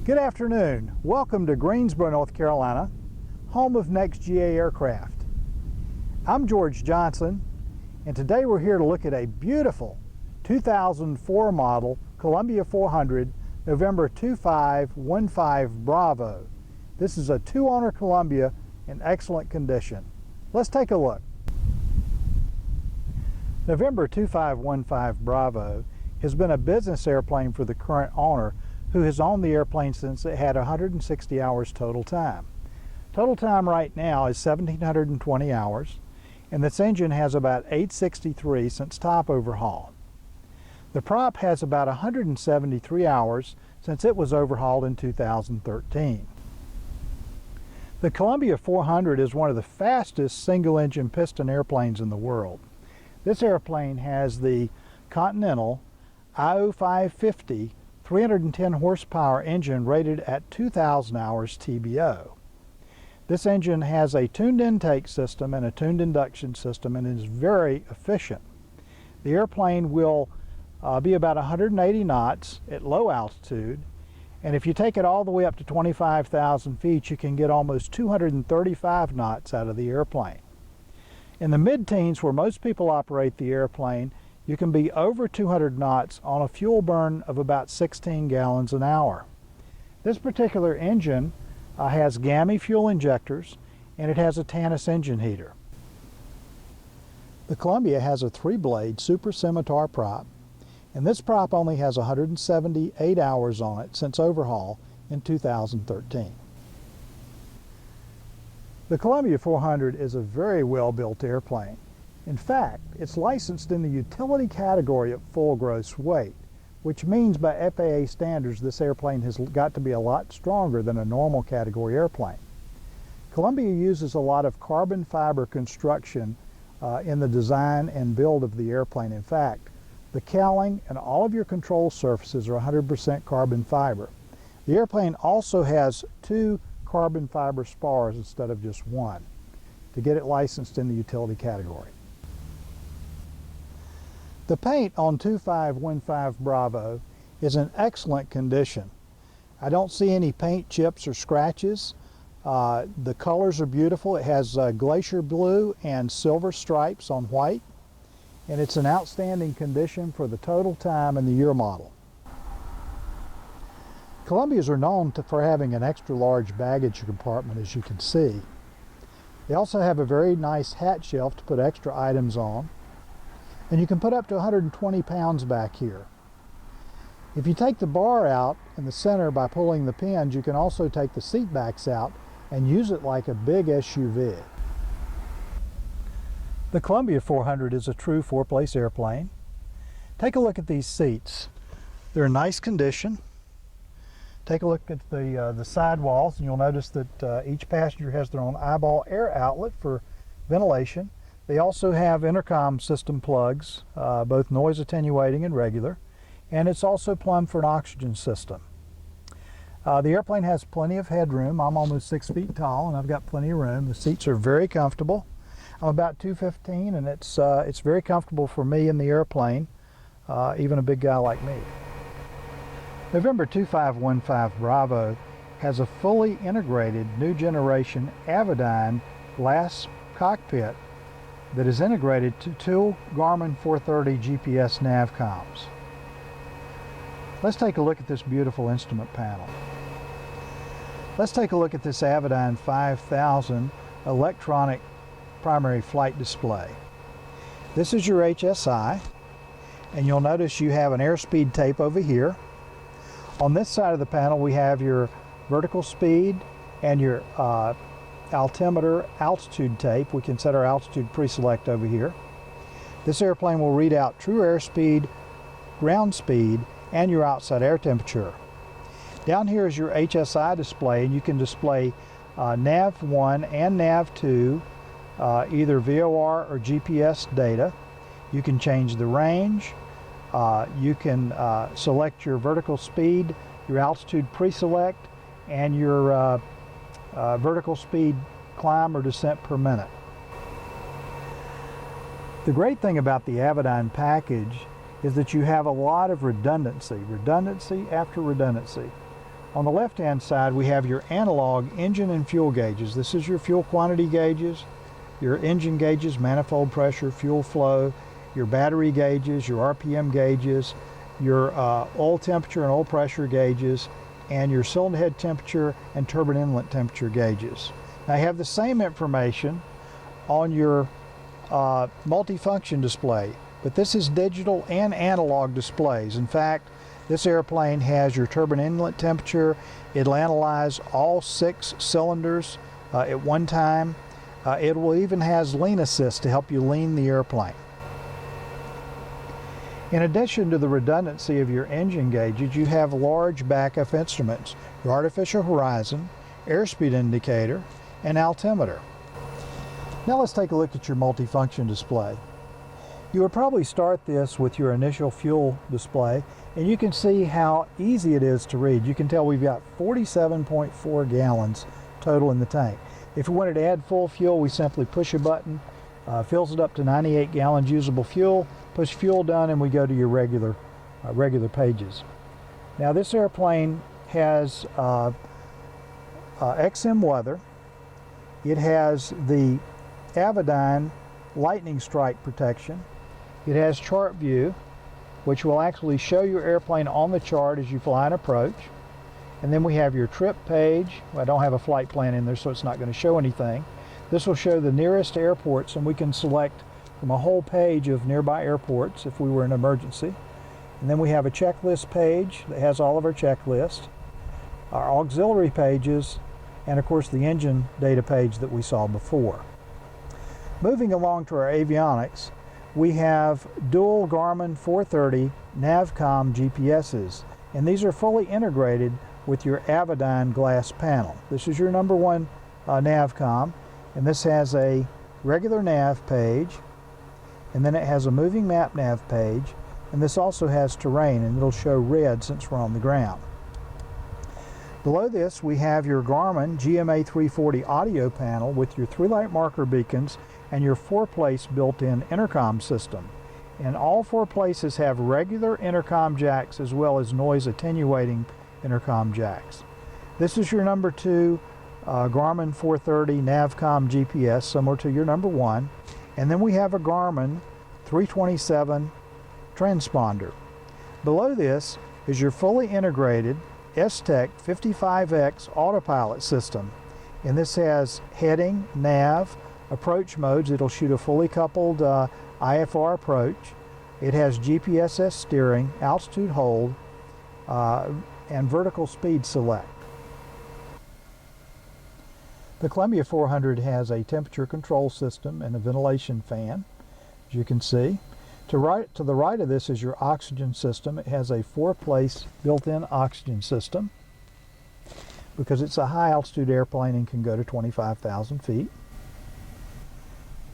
Good afternoon. Welcome to Greensboro, North Carolina, home of NexGa Aircraft. I'm George Johnson, and today we're here to look at a beautiful 2004 model Columbia 400 November 2515 Bravo. This is a two-owner Columbia in excellent condition. Let's take a look. November 2515 Bravo has been a business airplane for the current owner, who has owned the airplane since it had 160 hours total time. Total time right now is 1,720 hours, and this engine has about 863 since top overhaul. The prop has about 173 hours since it was overhauled in 2013. The Columbia 400 is one of the fastest single-engine piston airplanes in the world. This airplane has the Continental IO550 310 horsepower engine rated at 2,000 hours TBO. This engine has a tuned intake system and a tuned induction system and is very efficient. The airplane will be about 180 knots at low altitude, and if you take it all the way up to 25,000 feet, you can get almost 235 knots out of the airplane. In the mid-teens, where most people operate the airplane, you can be over 200 knots on a fuel burn of about 16 gallons an hour. This particular engine has GAMI fuel injectors, and it has a Tannis engine heater. The Columbia has a 3-blade Super Scimitar prop, and this prop only has 178 hours on it since overhaul in 2013. The Columbia 400 is a very well-built airplane. In fact, it's licensed in the utility category at full gross weight, which means by FAA standards this airplane has got to be a lot stronger than a normal category airplane. Columbia uses a lot of carbon fiber construction in the design and build of the airplane. In fact, the cowling and all of your control surfaces are 100% carbon fiber. The airplane also has 2 carbon fiber spars instead of just 1 to get it licensed in the utility category. The paint on 2515 Bravo is in excellent condition. I don't see any paint chips or scratches. The colors are beautiful. It has glacier blue and silver stripes on white, and it's in outstanding condition for the total time and the year model. Columbias are known for having an extra large baggage compartment, as you can see. They also have a very nice hat shelf to put extra items on. And you can put up to 120 pounds back here. If you take the bar out in the center by pulling the pins, you can also take the seat backs out and use it like a big SUV. The Columbia 400 is a true 4-place airplane. Take a look at these seats. They're in nice condition. Take a look at the side walls, and you'll notice that each passenger has their own eyeball air outlet for ventilation. They also have intercom system plugs, both noise attenuating and regular, and it's also plumbed for an oxygen system. The airplane has plenty of headroom. I'm almost 6 feet tall and I've got plenty of room. The seats are very comfortable. I'm about 215 and it's very comfortable for me in the airplane, even a big guy like me. November 2515 Bravo has a fully integrated new generation Avidyne glass cockpit that is integrated to 2 Garmin 430 GPS nav comms. Let's take a look at this beautiful instrument panel. Let's take a look at this Avidyne 5000 electronic primary flight display. This is your HSI, and you'll notice you have an airspeed tape over here. On this side of the panel we have your vertical speed and your altimeter altitude tape. We can set our altitude pre-select over here. This airplane will read out true airspeed, ground speed, and your outside air temperature. Down here is your HSI display, and you can display nav 1 and nav 2, either VOR or GPS data. You can change the range. You can select your vertical speed, your altitude pre-select, and your vertical speed climb or descent per minute. The great thing about the Avidyne package is that you have a lot of redundancy after redundancy. On the left-hand side, we have your analog engine and fuel gauges. This is your fuel quantity gauges, your engine gauges, manifold pressure, fuel flow, your battery gauges, your RPM gauges, your oil temperature and oil pressure gauges, and your cylinder head temperature and turbine inlet temperature gauges. Now, I have the same information on your multifunction display, but this is digital and analog displays. In fact, this airplane has your turbine inlet temperature. It'll analyze all 6 cylinders at one time. It will even has lean assist to help you lean the airplane. In addition to the redundancy of your engine gauges, you have large backup instruments, your artificial horizon, airspeed indicator, and altimeter. Now let's take a look at your multifunction display. You would probably start this with your initial fuel display, and you can see how easy it is to read. You can tell we've got 47.4 gallons total in the tank. If we wanted to add full fuel, we simply push a button, fills it up to 98 gallons usable fuel, push fuel done, and we go to your regular pages. Now this airplane has XM weather. It has the Avidyne lightning strike protection. It has chart view, which will actually show your airplane on the chart as you fly and approach. And then we have your trip page. Well, I don't have a flight plan in there, so it's not going to show anything. This will show the nearest airports, and we can select from a whole page of nearby airports if we were in an emergency. And then we have a checklist page that has all of our checklists, our auxiliary pages, and of course the engine data page that we saw before. Moving along to our avionics, we have dual Garmin 430 Navcom GPSs, and these are fully integrated with your Avidyne glass panel. This is your #1 Navcom, and this has a regular nav page, and then it has a moving map nav page, and this also has terrain, and it'll show red since we're on the ground. Below this, we have your Garmin GMA 340 audio panel with your 3 light marker beacons and your 4-place built-in intercom system. And all 4 places have regular intercom jacks as well as noise attenuating intercom jacks. This is your #2 Garmin 430 Navcom GPS, similar to your #1. And then we have a Garmin 327 transponder. Below this is your fully integrated S-Tech 55X autopilot system. And this has heading, nav, approach modes. It'll shoot a fully coupled IFR approach. It has GPSS steering, altitude hold, and vertical speed select. The Columbia 400 has a temperature control system and a ventilation fan, as you can see. To the right of this is your oxygen system. It has a 4-place built-in oxygen system because it's a high altitude airplane and can go to 25,000 feet.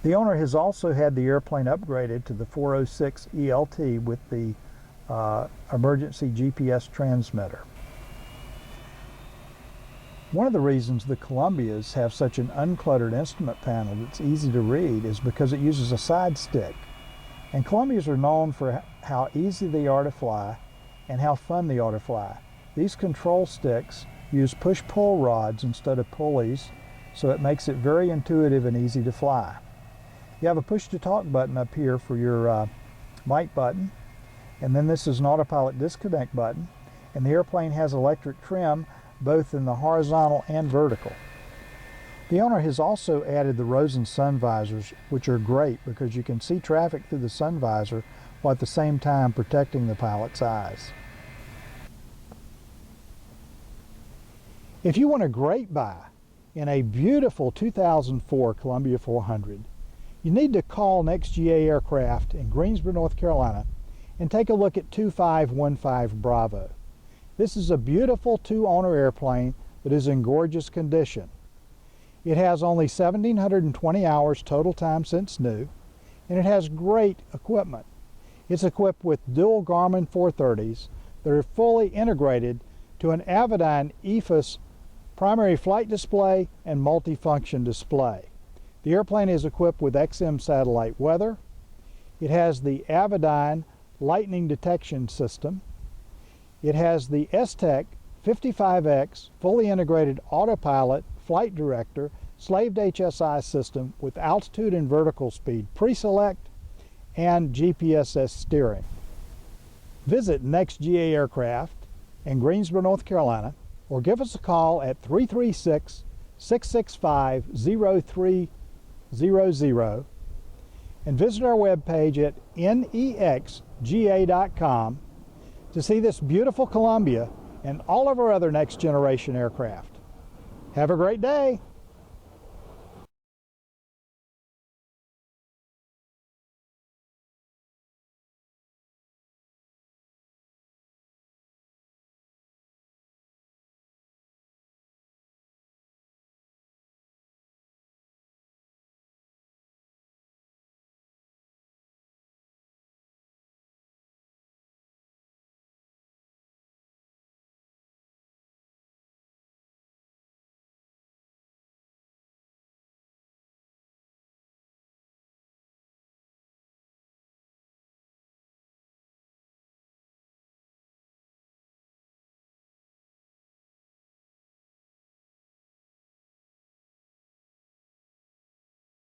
The owner has also had the airplane upgraded to the 406 ELT with the emergency GPS transmitter. One of the reasons the Columbias have such an uncluttered instrument panel that's easy to read is because it uses a side stick. And Columbias are known for how easy they are to fly and how fun they are to fly. These control sticks use push-pull rods instead of pulleys, so it makes it very intuitive and easy to fly. You have a push-to-talk button up here for your mic button, and then this is an autopilot disconnect button, and the airplane has electric trim both in the horizontal and vertical. The owner has also added the Rosen sun visors, which are great because you can see traffic through the sun visor while at the same time protecting the pilot's eyes. If you want a great buy in a beautiful 2004 Columbia 400, you need to call NexGa Aircraft in Greensboro, North Carolina, and take a look at 2515 Bravo. This is a beautiful 2-owner airplane that is in gorgeous condition. It has only 1,720 hours total time since new, and it has great equipment. It's equipped with dual Garmin 430s that are fully integrated to an Avidyne EFIS primary flight display and multifunction display. The airplane is equipped with XM satellite weather. It has the Avidyne lightning detection system. It has the S-Tech 55X fully integrated autopilot flight director slaved HSI system with altitude and vertical speed pre-select and GPSS steering. Visit NexGa Aircraft in Greensboro, North Carolina, or give us a call at 336-665-0300 and visit our webpage at nexga.com to see this beautiful Columbia and all of our other next generation aircraft. Have a great day.